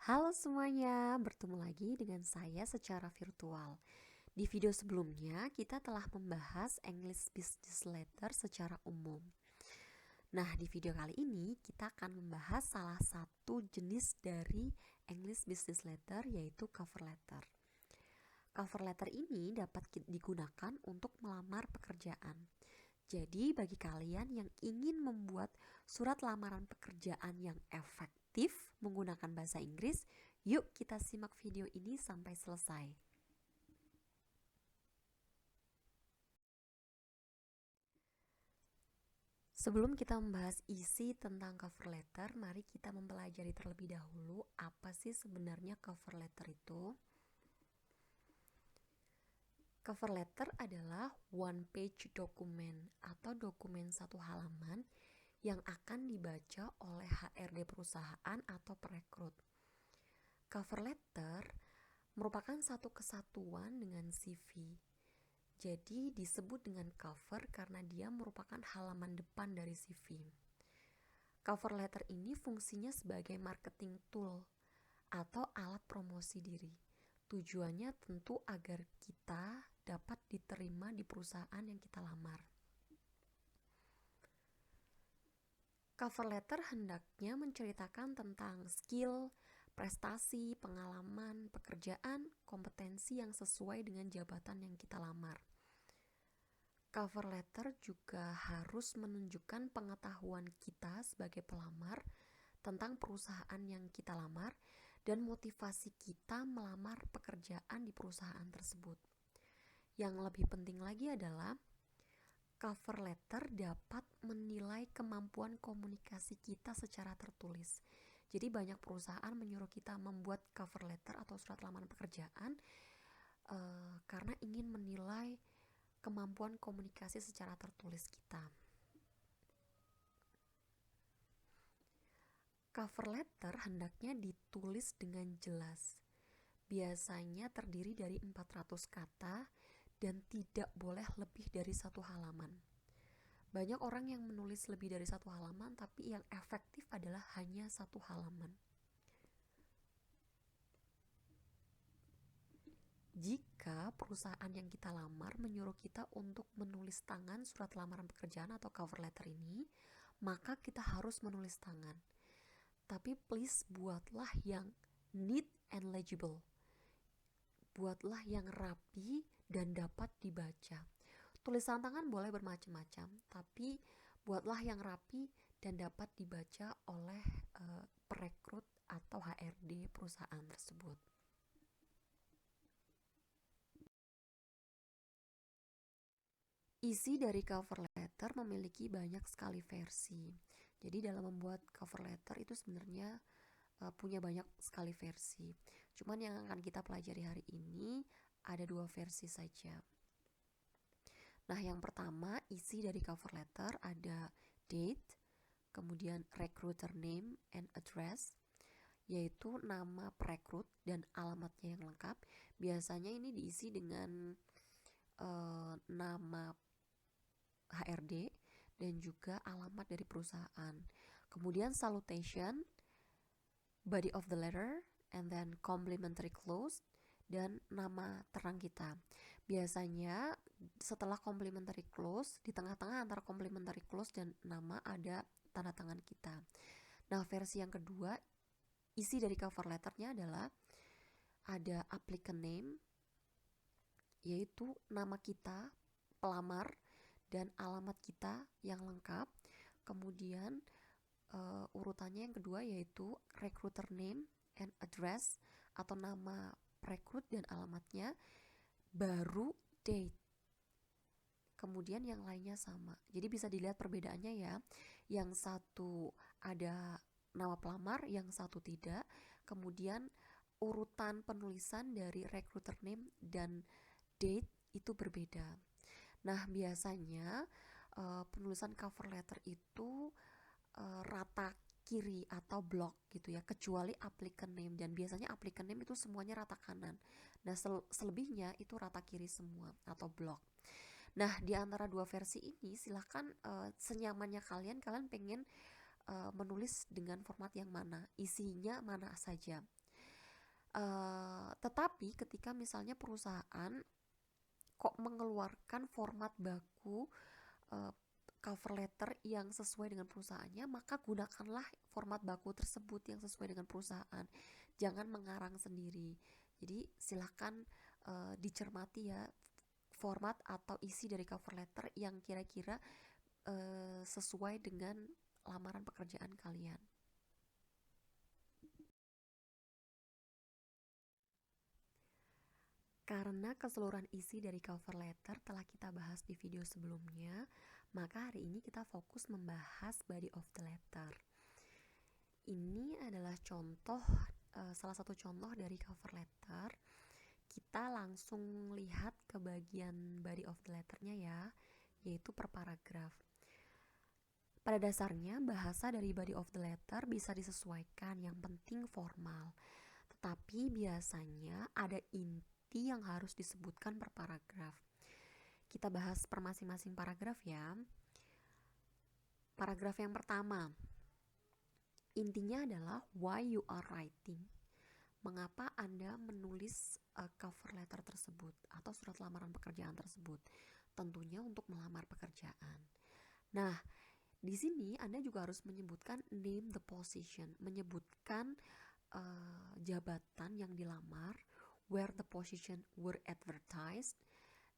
Halo semuanya, bertemu lagi dengan saya secara virtual. Di video sebelumnya, kita telah membahas English Business Letter secara umum. Nah, di video kali ini kita akan membahas salah satu jenis dari English Business Letter, yaitu cover letter. Cover letter ini dapat digunakan untuk melamar pekerjaan. Jadi, bagi kalian yang ingin membuat surat lamaran pekerjaan yang efektif menggunakan bahasa Inggris, yuk kita simak video ini sampai selesai. Sebelum kita membahas isi tentang cover letter, mari kita mempelajari terlebih dahulu apa sih sebenarnya cover letter itu. Cover letter adalah one page dokumen atau dokumen satu halaman yang akan dibaca oleh HRD perusahaan atau perekrut. Cover letter merupakan satu kesatuan dengan CV. Jadi disebut dengan cover karena dia merupakan halaman depan dari CV. Cover letter ini fungsinya sebagai marketing tool atau alat promosi diri. Tujuannya tentu agar kita dapat diterima di perusahaan yang kita lamar. Cover letter hendaknya menceritakan tentang skill, prestasi, pengalaman, pekerjaan, kompetensi yang sesuai dengan jabatan yang kita lamar. Cover letter juga harus menunjukkan pengetahuan kita sebagai pelamar tentang perusahaan yang kita lamar dan motivasi kita melamar pekerjaan di perusahaan tersebut. Yang lebih penting lagi adalah cover letter dapat menilai kemampuan komunikasi kita secara tertulis. Jadi banyak perusahaan menyuruh kita membuat cover letter atau surat lamaran pekerjaan karena ingin menilai kemampuan komunikasi secara tertulis kita. Cover letter hendaknya ditulis dengan jelas. Biasanya terdiri dari 400 kata dan tidak boleh lebih dari satu halaman. Banyak orang yang menulis lebih dari satu halaman, tapi yang efektif adalah hanya satu halaman. Jika perusahaan yang kita lamar menyuruh kita untuk menulis tangan surat lamaran pekerjaan atau cover letter ini, maka kita harus menulis tangan. Tapi please buatlah yang neat and legible. Buatlah yang rapi dan dapat dibaca. Tulisan tangan boleh bermacam-macam, tapi buatlah yang rapi dan dapat dibaca oleh perekrut atau HRD perusahaan tersebut. Isi dari cover letter memiliki banyak sekali versi. Jadi dalam membuat cover letter itu sebenarnya punya banyak sekali versi. Cuman yang akan kita pelajari hari ini ada 2 versi saja. Nah, yang pertama, isi dari cover letter ada date, kemudian recruiter name and address, yaitu nama perekrut dan alamatnya yang lengkap. Biasanya ini diisi dengan nama HRD dan juga alamat dari perusahaan. Kemudian salutation, body of the letter, and then complimentary clause, dan nama terang kita. Biasanya setelah complimentary clause, di tengah-tengah antara complimentary clause dan nama ada tanda tangan kita. Nah, versi yang kedua, isi dari cover letternya adalah ada applicant name, yaitu nama kita, pelamar, dan alamat kita yang lengkap. Kemudian urutannya yang kedua yaitu recruiter name and address atau nama perekrut dan alamatnya, baru date. Kemudian yang lainnya sama. Jadi bisa dilihat perbedaannya ya. Yang satu ada nama pelamar, yang satu tidak. Kemudian urutan penulisan dari recruiter name dan date itu berbeda. Nah, biasanya penulisan cover letter itu rata kiri atau blok gitu ya, kecuali applicant name, dan biasanya applicant name itu semuanya rata kanan. Nah, selebihnya itu rata kiri semua atau blok. Nah, di antara 2 versi ini silahkan senyamannya kalian pengen menulis dengan format yang mana, isinya mana saja. Tetapi ketika misalnya perusahaan kok mengeluarkan format baku uh, cover letter yang sesuai dengan perusahaannya, maka gunakanlah format baku tersebut yang sesuai dengan perusahaan. Jangan mengarang sendiri. Jadi silakan dicermati ya format atau isi dari cover letter yang kira-kira sesuai dengan lamaran pekerjaan kalian. Karena keseluruhan isi dari cover letter telah kita bahas di video sebelumnya, maka hari ini kita fokus membahas body of the letter. Ini adalah contoh, salah satu contoh dari cover letter. Kita langsung lihat ke bagian body of the letternya ya, yaitu per paragraf. Pada dasarnya, bahasa dari body of the letter bisa disesuaikan, yang penting formal. Tetapi biasanya ada inti yang harus disebutkan per paragraf. Kita bahas per masing-masing paragraf ya. Paragraf yang pertama, intinya adalah why you are writing. Mengapa Anda menulis cover letter tersebut atau surat lamaran pekerjaan tersebut? Tentunya untuk melamar pekerjaan. Nah, di sini Anda juga harus menyebutkan name the position, menyebutkan jabatan yang dilamar, where the position were advertised,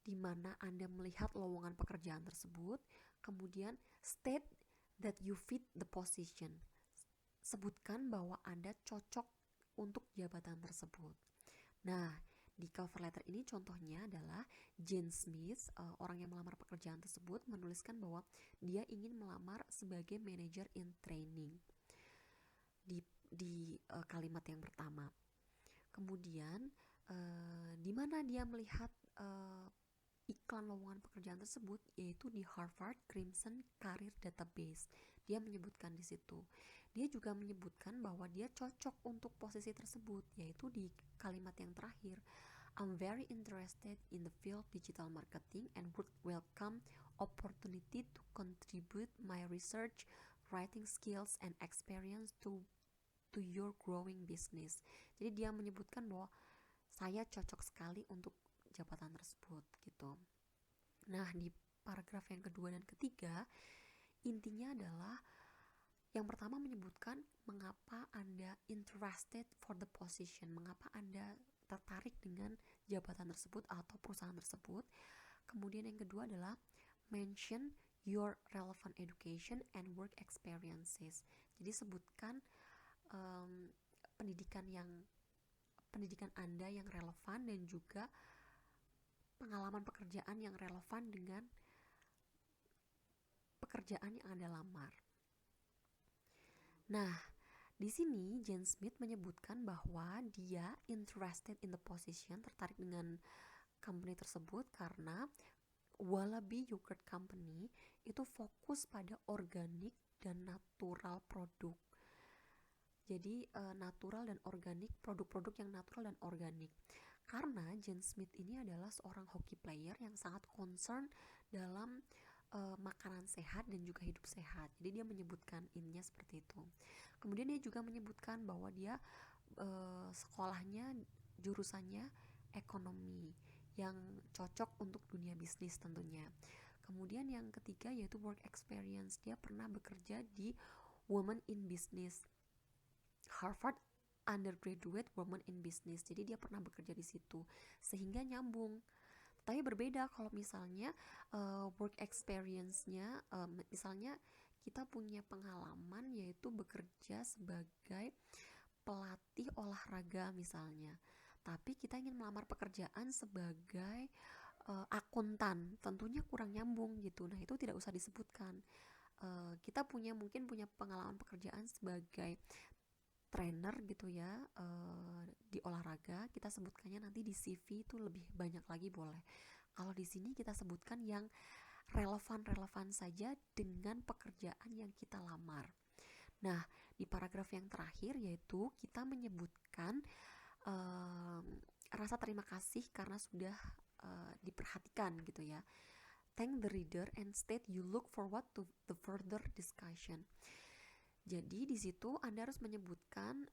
di mana Anda melihat lowongan pekerjaan tersebut, kemudian state that you fit the position. Sebutkan bahwa Anda cocok untuk jabatan tersebut. Nah, di cover letter ini contohnya adalah Jane Smith, orang yang melamar pekerjaan tersebut, menuliskan bahwa dia ingin melamar sebagai manager in training di kalimat yang pertama. Kemudian di mana dia melihat iklan lowongan pekerjaan tersebut, yaitu di Harvard Crimson Career Database. Dia menyebutkan di situ. Dia juga menyebutkan bahwa dia cocok untuk posisi tersebut, yaitu di kalimat yang terakhir. I'm very interested in the field digital marketing and would welcome opportunity to contribute my research, writing skills and experience to your growing business. Jadi dia menyebutkan bahwa saya cocok sekali untuk jabatan tersebut gitu. Nah, di paragraf yang kedua dan ketiga, intinya adalah yang pertama menyebutkan mengapa Anda interested for the position, mengapa Anda tertarik dengan jabatan tersebut atau perusahaan tersebut. Kemudian yang kedua adalah mention your relevant education and work experiences. Jadi sebutkan pendidikan Anda yang relevan dan juga pengalaman pekerjaan yang relevan dengan pekerjaan yang Anda lamar. Nah, di sini Jane Smith menyebutkan bahwa dia interested in the position, tertarik dengan company tersebut karena Wallaby Yogurt Company itu fokus pada organik dan natural produk. Jadi natural dan organik, produk-produk yang natural dan organik. Karena Jane Smith ini adalah seorang hockey player yang sangat concern dalam makanan sehat dan juga hidup sehat. Jadi dia menyebutkan ininya seperti itu. Kemudian dia juga menyebutkan bahwa dia sekolahnya, jurusannya ekonomi yang cocok untuk dunia bisnis tentunya. Kemudian yang ketiga yaitu work experience. Dia pernah bekerja di Women in Business, Harvard Undergraduate Women in Business. Jadi dia pernah bekerja di situ, sehingga nyambung. Tapi berbeda kalau misalnya work experience-nya, misalnya kita punya pengalaman yaitu bekerja sebagai pelatih olahraga misalnya, tapi kita ingin melamar pekerjaan sebagai akuntan, tentunya kurang nyambung gitu. Nah, itu tidak usah disebutkan. Kita mungkin punya pengalaman pekerjaan sebagai trainer gitu ya, di olahraga, kita sebutkannya nanti di CV itu lebih banyak lagi boleh. Kalau di sini kita sebutkan yang relevan saja dengan pekerjaan yang kita lamar. Nah, di paragraf yang terakhir yaitu kita menyebutkan rasa terima kasih karena sudah diperhatikan gitu ya. Thank the reader and state you look forward to the further discussion. Jadi di situ Anda harus menyebutkan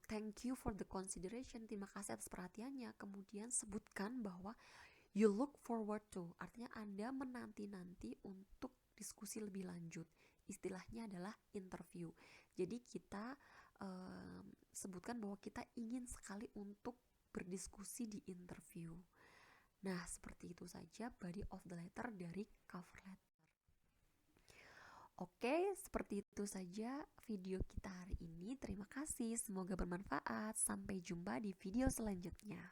thank you for the consideration, terima kasih atas perhatiannya. Kemudian sebutkan bahwa you look forward to, artinya Anda menanti-nanti untuk diskusi lebih lanjut. Istilahnya adalah interview. Jadi kita sebutkan bahwa kita ingin sekali untuk berdiskusi di interview. Nah, seperti itu saja body of the letter dari cover letter. Oke, seperti itu saja video kita hari ini. Terima kasih, semoga bermanfaat. Sampai jumpa di video selanjutnya.